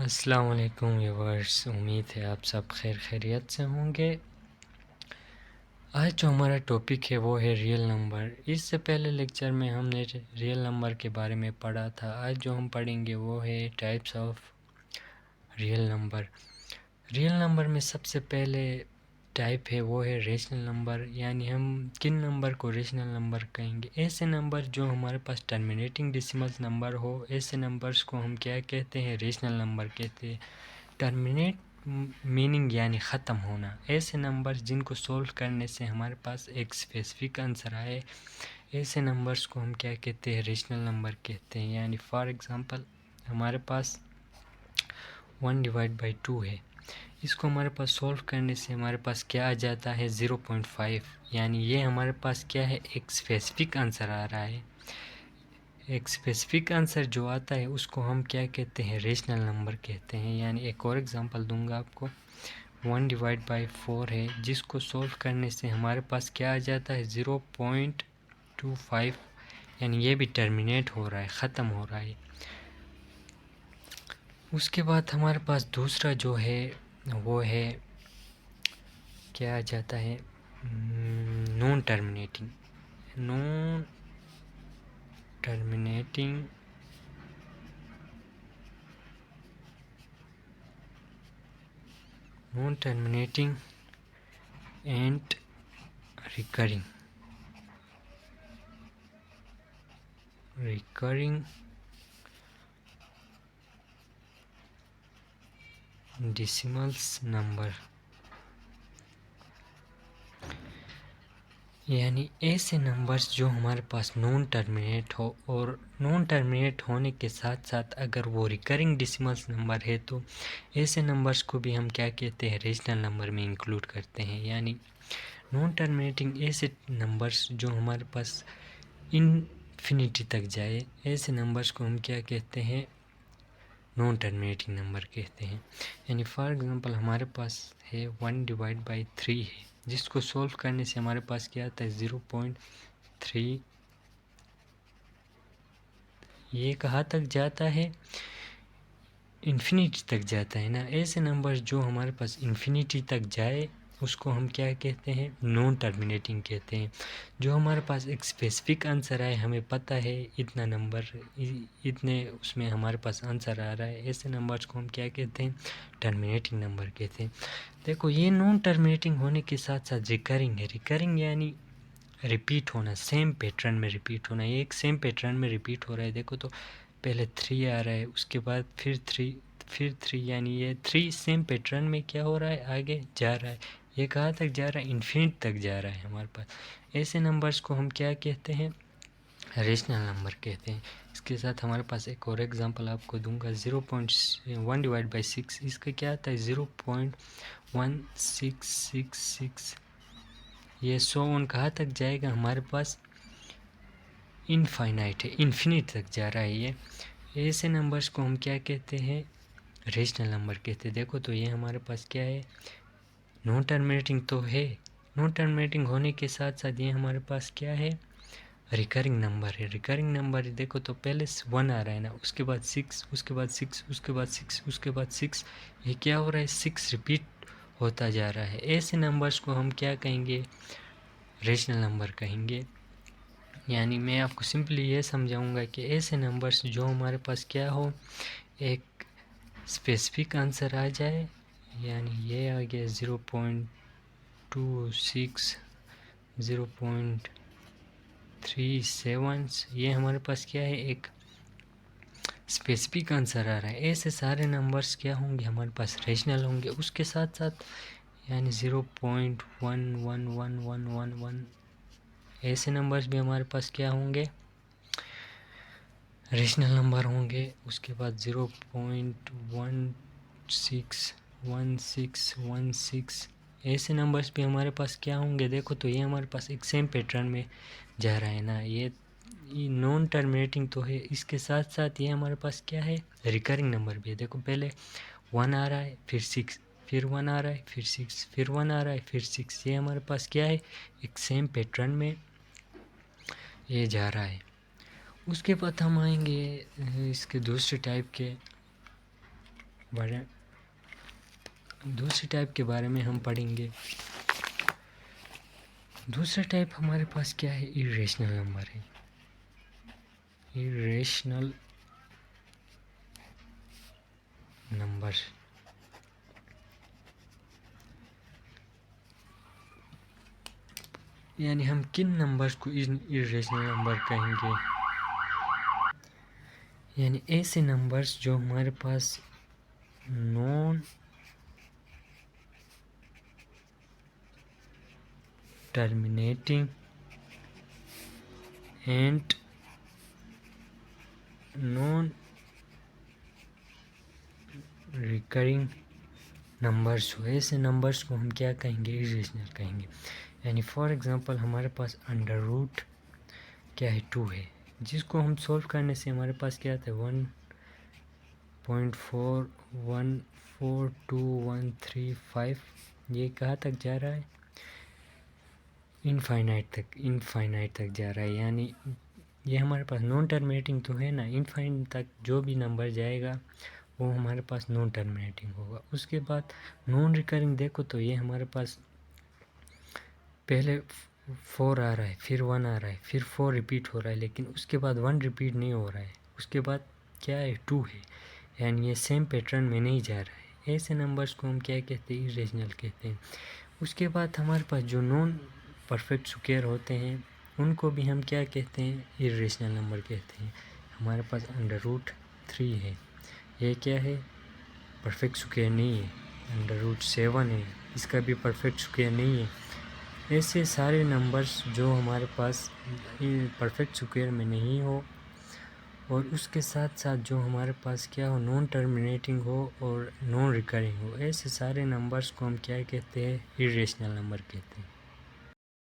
अस्सलाम वालेकुम व्यूअर्स, उम्मीद है आप सब खैरियत से होंगे। आज जो हमारा टॉपिक है वो है रियल नंबर। इससे पहले लेक्चर में हमने रियल नंबर के बारे में पढ़ा था। आज जो हम पढ़ेंगे वो है types of real number. Real number में सबसे पहले टाइप है वो है रेशनल नंबर, यानी हम किन नंबर को रेशनल नंबर कहेंगे। ऐसे नंबर जो हमारे पास टर्मिनेटिंग डेसिमल्स नंबर हो, ऐसे नंबर्स को हम क्या कहते हैं, रेशनल नंबर कहते हैं। टर्मिनेट मीनिंग यानी ख़त्म होना। ऐसे नंबर्स जिनको सोल्व करने से हमारे पास एक स्पेसिफिक आंसर आए, ऐसे नंबर्स को हम क्या कहते हैं, रेशनल नंबर कहते हैं। यानी फॉर एग्ज़ाम्पल हमारे पास 1/2 है, इसको हमारे पास सोल्व करने से हमारे पास क्या आ जाता है, 0.5। यानी ये हमारे पास क्या है, एक स्पेसिफिक आंसर आ रहा है। एक स्पेसिफिक आंसर जो आता है उसको हम क्या कहते हैं, रेशनल नंबर कहते हैं। यानी एक और एग्जांपल दूंगा आपको, 1/4 है, जिसको सोल्व करने से हमारे पास क्या आ जाता है, 0.25। यानी ये भी टर्मिनेट हो रहा है, ख़त्म हो रहा है। उसके बाद हमारे पास दूसरा जो है वो है क्या आ जाता है, non terminating. Non terminating non terminating and recurring decimals number. यानी ऐसे नंबर्स जो हमारे पास नॉन टर्मिनेट हो, और नॉन टर्मिनेट होने के साथ साथ अगर वो रिकरिंग डेसिमल्स नंबर है तो ऐसे नंबर्स को भी हम क्या कहते हैं, रेशनल नंबर में इंक्लूड करते हैं। यानी नॉन टर्मिनेटिंग ऐसे नंबर्स जो हमारे पास इनफिनिटी तक जाए, ऐसे नंबर्स को हम क्या कहते हैं, नॉन टर्मिनेटिंग नंबर कहते हैं। यानी फॉर एग्ज़ाम्पल हमारे पास है 1/3 है, जिसको सॉल्व करने से हमारे पास क्या आता है, 0.3। ये कहाँ तक जाता है, इन्फिनिटी तक जाता है ना। ऐसे नंबर जो हमारे पास इन्फिनिटी तक जाए उसको हम क्या कहते हैं, नॉन टर्मिनेटिंग कहते हैं। जो हमारे पास एक स्पेसिफिक आंसर आए, हमें पता है इतना नंबर, इतने उसमें हमारे पास आंसर आ रहा है, ऐसे नंबर्स को हम क्या कहते हैं, टर्मिनेटिंग नंबर कहते हैं। देखो, ये नॉन टर्मिनेटिंग होने के साथ साथ रिकरिंग है। रिकरिंग यानी रिपीट होना, सेम पैटर्न में रिपीट होना। ये एक सेम पैटर्न में रिपीट हो रहा है। देखो तो पहले 3 आ रहा है, उसके बाद फिर 3, फिर 3, यानी ये 3 सेम पैटर्न में क्या हो रहा है, आगे जा रहा है। ये कहाँ तक जा रहा है, इन्फिनिट तक जा रहा है हमारे पास। ऐसे नंबर्स को हम क्या कहते हैं, रेशनल नंबर कहते हैं। इसके साथ हमारे पास एक और एग्जांपल आपको दूंगा, 0.1/6। इसका क्या आता है, 0.1666। ये 100 कहाँ तक जाएगा, हमारे पास इनफाइनाइट है, इन्फिनिट तक जा रहा है ये। ऐसे नंबर्स को हम क्या कहते हैं, रेशनल नंबर कहते हैं। देखो तो ये हमारे पास क्या है, नॉन टर्मिनेटिंग तो है, नॉन टर्मिनेटिंग होने के साथ साथ ये हमारे पास क्या है, रिकरिंग नंबर है। रिकरिंग नंबर है, देखो तो पहले 1 आ रहा है ना, उसके बाद 6, उसके बाद 6, उसके बाद 6, उसके बाद 6। ये क्या हो रहा है, 6 रिपीट होता जा रहा है। ऐसे नंबर्स को हम क्या कहेंगे, रेशनल नंबर कहेंगे। यानी मैं आपको सिंपली ये समझाऊंगा कि ऐसे नंबर्स जो हमारे पास क्या हो, एक स्पेसिफिक आंसर आ जाए। यानी ये आ गया 0.26, 0.37, ये हमारे पास क्या है, एक स्पेसिफिक आंसर आ रहा है। ऐसे सारे नंबर्स क्या होंगे, हमारे पास रेशनल होंगे। उसके साथ साथ यानी 0.11111, ऐसे नंबर्स भी हमारे पास क्या होंगे, रेशनल नंबर होंगे। उसके बाद 0.161616, ऐसे नंबर्स भी हमारे पास क्या होंगे। देखो तो ये हमारे पास एक सेम पैटर्न में जा रहा है ना, ये नॉन टर्मिनेटिंग तो है, इसके साथ साथ ये हमारे पास क्या है, रिकरिंग नंबर भी है। देखो पहले 1 आ रहा है, फिर 6, फिर 1 आ रहा है, फिर 6, फिर 1 आ रहा है, फिर 6। ये हमारे पास क्या है, एक सेम पैटर्न में ये जा रहा है। उसके बाद हम आएंगे इसके दूसरे टाइप के, दूसरी टाइप के बारे में हम पढ़ेंगे। दूसरा टाइप हमारे पास क्या है, इरेशनल नंबर है। इरेशनल नंबर यानी हम किन नंबर्स को इरेशनल नंबर कहेंगे, यानी ऐसे नंबर्स जो हमारे पास non terminating and non recurring numbers हो, ऐसे नंबर्स को हम क्या कहेंगे, इरेशनल कहेंगे। यानी फॉर एग्जांपल हमारे पास अंडर रूट क्या है, 2 है, जिसको हम सॉल्व करने से हमारे पास क्या आता है 1.414213 ये कहाँ तक जा रहा है, इनफाइनाइट तक जा रहा है। यानी ये हमारे पास नॉन टर्मिनेटिंग तो है ना, इनफाइनाइट तक जो भी नंबर जाएगा वो हमारे पास नॉन टर्मिनेटिंग होगा। उसके बाद नॉन रिकरिंग देखो तो ये हमारे पास पहले 4 आ रहा है, फिर 1 आ रहा है, फिर 4 रिपीट हो रहा है, लेकिन उसके बाद 1 रिपीट नहीं हो रहा है, उसके बाद क्या है 2 है, यानी ये सेम पैटर्न में नहीं जा रहा है। ऐसे नंबर्स को हम क्या कहते हैं, इरेशनल कहते हैं। उसके बाद हमारे पास जो नॉन परफेक्ट स्क्वायर होते हैं उनको भी हम क्या कहते हैं, इरेशनल नंबर कहते हैं। हमारे पास अंडर रूट 3 है, ये क्या है, परफेक्ट स्क्वायर नहीं है। अंडर रूट 7 है, इसका भी परफेक्ट स्क्वायर नहीं है। ऐसे सारे नंबर्स जो हमारे पास परफेक्ट स्क्वायर में नहीं हो और उसके साथ साथ जो हमारे पास क्या हो, नॉन टर्मिनेटिंग हो और नॉन रिकरिंग हो, ऐसे सारे नंबर्स को हम क्या कहते हैं, इरेशनल नंबर कहते हैं।